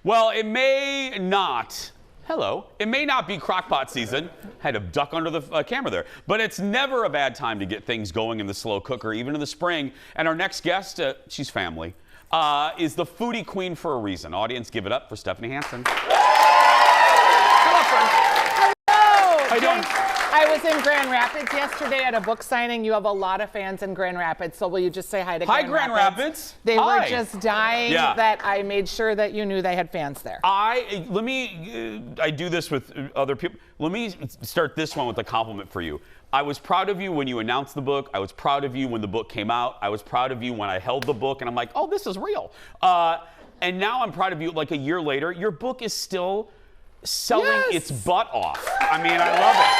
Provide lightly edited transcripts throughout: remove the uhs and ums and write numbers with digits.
Well, it may not. Hello. It may not be crockpot season. Had to duck under the camera there. But it's never a bad time to get things going in the slow cooker, even in the spring. And our next guest, she's family, is the foodie queen for a reason. Audience, give it up for Stephanie Hansen. Hello, friend. Hello. How you doing? I was in Grand Rapids yesterday at a book signing. You have a lot of fans in Grand Rapids, so will you just say hi to Grand Rapids? They were just dying that I made sure that you knew they had fans there. I do this with other people. Let me start this one with a compliment for you. I was proud of you when you announced the book. I was proud of you when the book came out. I was proud of you when I held the book and I'm like, oh, this is real. And now I'm proud of you like a year later. Your book is still selling its butt off. I mean, I love it.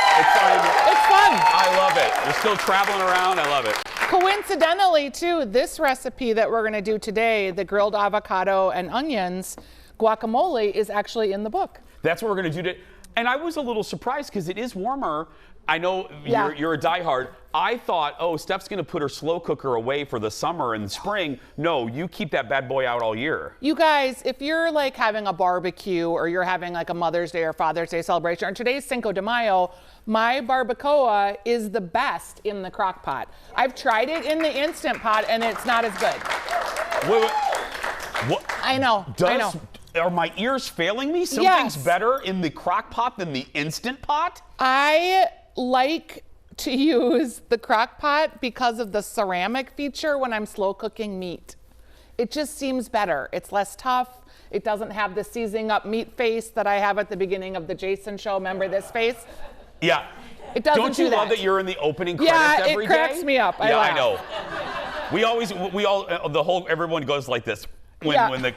It's fun. I love it. You're still traveling around. I love it. Coincidentally, too, this recipe that we're going to do today, the grilled avocado and onions, guacamole, is actually in the book. That's what we're going to do today. And I was a little surprised because it is warmer. I know you're a diehard. I thought, oh, Steph's going to put her slow cooker away for the summer and spring. No, you keep that bad boy out all year. You guys, if you're like having a barbecue or you're having like a Mother's Day or Father's Day celebration, or today's Cinco de Mayo, my barbacoa is the best in the crock pot. I've tried it in the Instant Pot and it's not as good. Wait. What? I know. Are my ears failing me? Something's better in the crock pot than the Instant Pot? I like to use the crock pot because of the ceramic feature when I'm slow cooking meat. It just seems better. It's less tough. It doesn't have the seasoning up meat face that I have at the beginning of the Jason show. Remember this face? Yeah. It doesn't Don't you love that you're in the opening credits every day? Yeah, it cracks me up. I know. Everyone goes like this.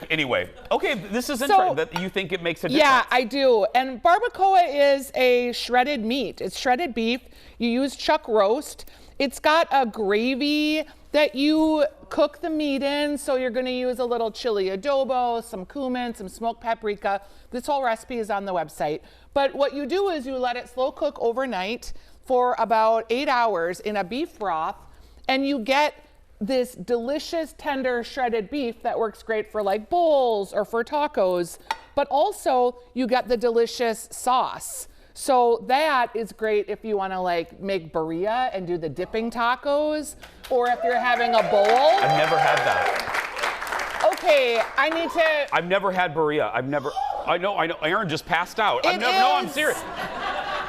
Anyway, okay, this is interesting that you think it makes a difference. Yeah, I do. And barbacoa is a shredded meat. It's shredded beef. You use chuck roast. It's got a gravy that you cook the meat in. So you're going to use a little chili adobo, some cumin, some smoked paprika. This whole recipe is on the website. But what you do is you let it slow cook overnight for about 8 hours in a beef broth, and you get this delicious, tender, shredded beef that works great for like bowls or for tacos, but also you get the delicious sauce. So that is great if you want to like make birria and do the dipping tacos, or if you're having a bowl. I've never had that. Okay, I've never had birria. I know. Aaron just passed out. I'm serious.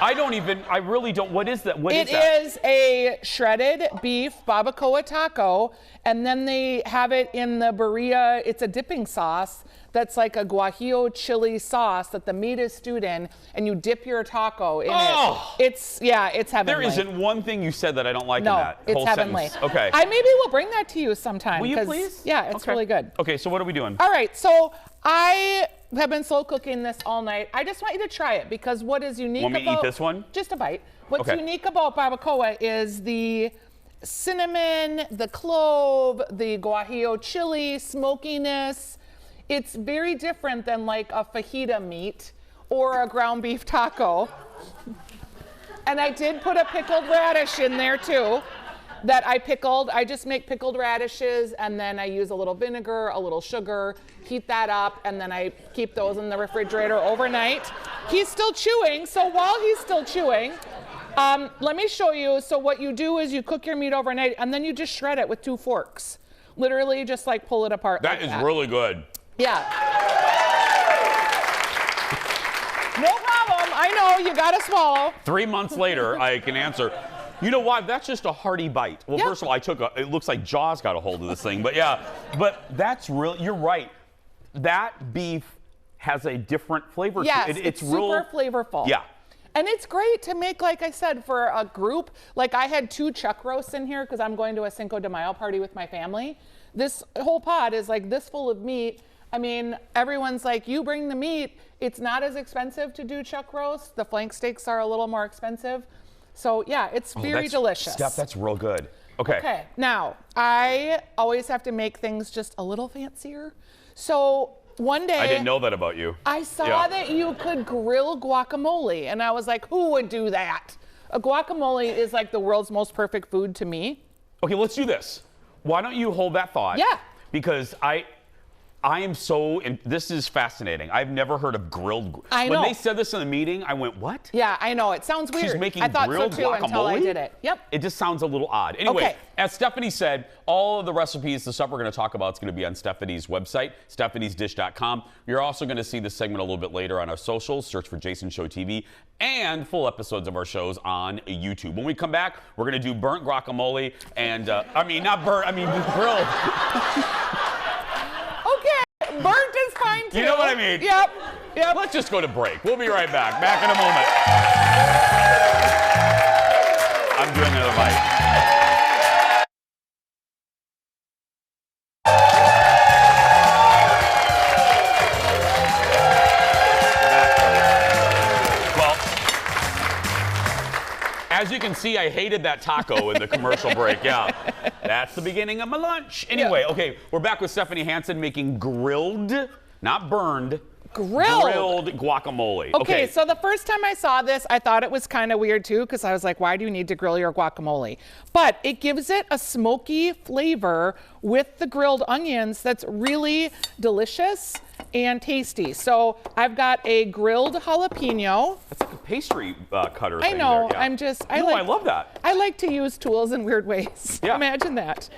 I really don't. What is that? It is a shredded beef barbacoa taco, and then they have it in the birria. It's a dipping sauce that's like a guajillo chili sauce that the meat is stewed in, and you dip your taco in it. It's heavenly. There isn't one thing you said that I don't like in that it's whole heavenly. sentence. Okay. I maybe will bring that to you sometime. Will you please? Yeah, it's really good. Okay, so what are we doing? All right, so I have been slow cooking this all night. I just want you to try it because what is unique Want me to eat this one? Just a bite. What's unique about barbacoa is the cinnamon, the clove, the guajillo chili, smokiness. It's very different than like a fajita meat or a ground beef taco. And I did put a pickled radish in there too that I pickled. I just make pickled radishes and then I use a little vinegar, a little sugar, heat that up, and then I keep those in the refrigerator overnight. He's still chewing, so while he's still chewing, let me show you. So what you do is you cook your meat overnight and then you just shred it with 2 forks. Literally just like pull it apart. That is really good. Yeah. No problem. I know, you gotta swallow. 3 months later, I can answer. You know why? That's just a hearty bite. Well, first of all, it looks like Jaws got a hold of this thing, but that's really, you're right. That beef has a different flavor to it. It's super flavorful. Yeah. And it's great to make, like I said, for a group. Like I had 2 chuck roasts in here because I'm going to a Cinco de Mayo party with my family. This whole pot is like this full of meat. I mean, everyone's like, you bring the meat. It's not as expensive to do chuck roast. The flank steaks are a little more expensive. So yeah, it's very delicious. Steph, that's real good. Okay. Now, I always have to make things just a little fancier. So one day, I didn't know that about you. I saw that you could grill guacamole, and I was like, who would do that? A guacamole is like the world's most perfect food to me. Okay, let's do this. Why don't you hold that thought? Yeah. Because I am so, this is fascinating. I've never heard of grilled. I know. When they said this in the meeting, I went, what? Yeah, I know. It sounds weird. She's making I thought grilled so too guacamole? until I did it. Yep. It just sounds a little odd. Anyway, Okay. as Stephanie said, all of the recipes, the stuff we're going to talk about is going to be on Stephanie's website, stephaniesdish.com. You're also going to see this segment a little bit later on our socials. Search for Jason Show TV, and full episodes of our shows on YouTube. When we come back, we're going to do burnt guacamole and, not burnt, grilled. Okay. Burnt is fine too. You know what I mean? Yep. Let's just go to break. We'll be right back. Back in a moment. I'm doing another bite. As you can see, I hated that taco in the commercial break. Yeah, that's the beginning of my lunch. Anyway, okay, we're back with Stephanie Hansen making grilled, not burned, grilled guacamole. Okay, so the first time I saw this, I thought it was kind of weird too, because I was like, why do you need to grill your guacamole? But it gives it a smoky flavor with the grilled onions that's really delicious and tasty. So I've got a grilled jalapeno. That's like a pastry cutter I thing know, there. Yeah. I love that. I like to use tools in weird ways. Yeah. Imagine that.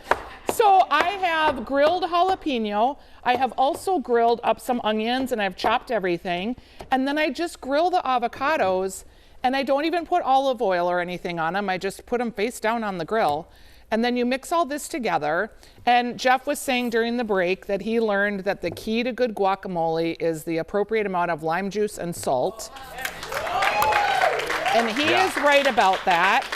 So I have grilled jalapeno. I have also grilled up some onions, and I've chopped everything. And then I just grill the avocados, and I don't even put olive oil or anything on them. I just put them face down on the grill. And then you mix all this together. And Jeff was saying during the break that he learned that the key to good guacamole is the appropriate amount of lime juice and salt. And he is right about that.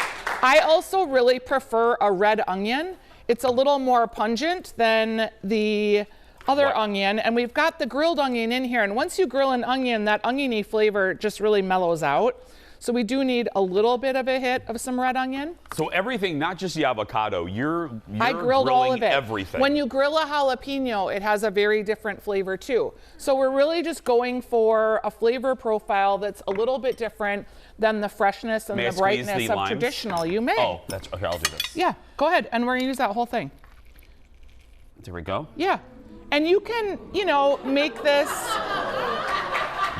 I also really prefer a red onion. It's a little more pungent than the other onion. And we've got the grilled onion in here. And once you grill an onion, that oniony flavor just really mellows out. So we do need a little bit of a hit of some red onion. So everything, not just the avocado, you're I grilled all of it. Everything. When you grill a jalapeno, it has a very different flavor too. So we're really just going for a flavor profile that's a little bit different than the freshness and the brightness of traditional. You may. Oh, that's okay. I'll do this. Yeah, go ahead. And we're gonna use that whole thing. There we go. Yeah. And you can, make this.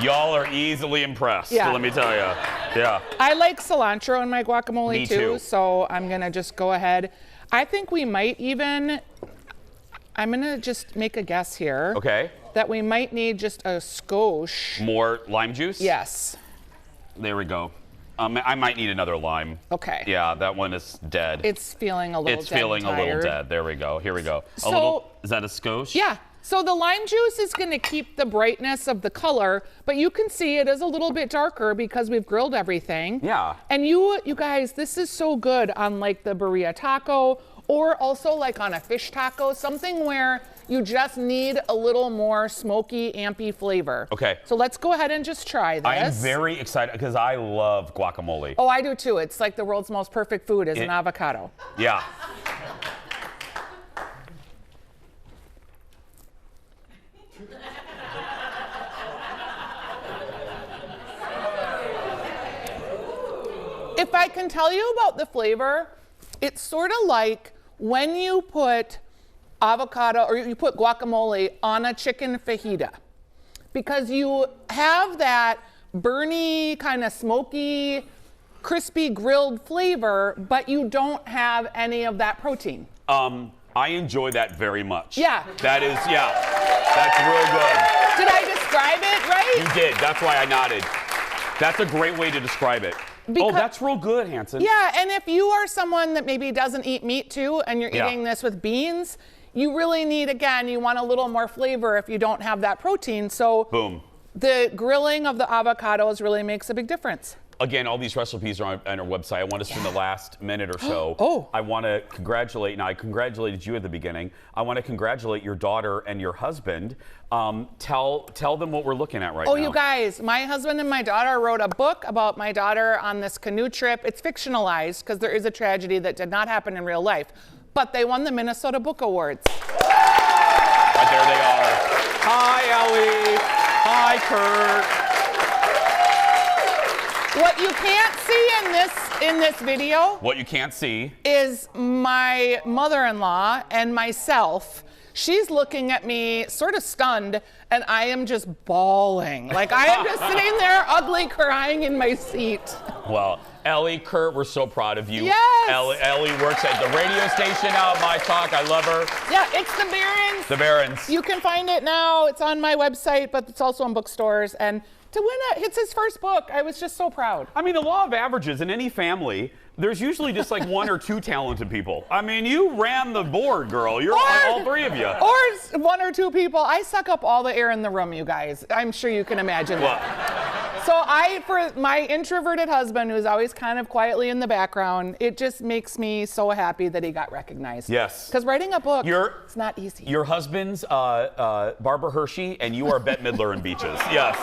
Y'all are easily impressed, Yeah. let me tell you. Yeah. I like cilantro in my guacamole Me too. so I'm gonna just go ahead. I think we might even, I'm gonna just make a guess here. Okay. That we might need just a skosh. More lime juice? Yes. There we go. I might need another lime. Okay. Yeah, that one is dead. It's feeling a little It's dead feeling and a little tired. dead. There we go. Here we go. Is that a skosh? Yeah. So the lime juice is going to keep the brightness of the color, but you can see it is a little bit darker because we've grilled everything. Yeah. And you guys, this is so good on like the burrito taco or also like on a fish taco, something where you just need a little more smoky, ampy flavor. Okay. So let's go ahead and just try this. I am very excited because I love guacamole. Oh, I do too. It's like the world's most perfect food is an avocado. Yeah. If I can tell you about the flavor, it's sort of like when you put avocado or you put guacamole on a chicken fajita, because you have that burny, kind of smoky, crispy grilled flavor, but you don't have any of that protein. I enjoy that very much. Yeah. That's real good. Did I describe it right? You did, that's why I nodded. That's a great way to describe it. That's real good, Hansen. Yeah, and if you are someone that maybe doesn't eat meat too, and you're eating this with beans, you really need, again, you want a little more flavor if you don't have that protein. So boom. The grilling of the avocados really makes a big difference. Again, all these recipes are on our website. I want to spend the last minute or so. I want to congratulate, now I congratulated you at the beginning. I want to congratulate your daughter and your husband. Tell them what we're looking at right now. Oh, you guys, my husband and my daughter wrote a book about my daughter on this canoe trip. It's fictionalized because there is a tragedy that did not happen in real life. But they won the Minnesota Book Awards. Right there they are. Hi, Ellie. Hi, Kurt. What you can't see in this video. What you can't see is my mother-in-law and myself She's looking at me sort of stunned, and I am just bawling. Like, I am just sitting there ugly crying in my seat. Well, Ellie, Kurt, we're so proud of you. Yes. Ellie works at the radio station now at My Talk. I love her. Yeah, it's The Barons. The Barons. You can find it now. It's on my website, but it's also in bookstores. And to win it, it's his first book. I was just so proud. I mean, the law of averages in any family, there's usually just like one or two talented people. I mean, you ran the board, girl. You're all three of you. Or one or two people. I suck up all the air in the room, you guys. I'm sure you can imagine that. So for my introverted husband, who's always kind of quietly in the background, it just makes me so happy that he got recognized. Yes. Because writing a book, it's not easy. Your husband's Barbara Hershey, and you are Bette Midler in Beaches. Yes,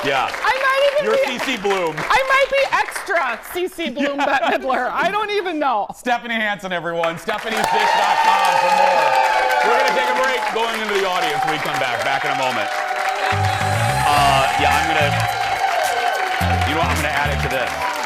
yeah. I might even You're CC Bloom. I might be extra CC Bloom Bette Midler. I don't even know. Stephanie Hansen, everyone. Stephanie'sDish.com for more. We're going to take a break. Going into the audience when we come back. Back in a moment. I'm going to add it to this.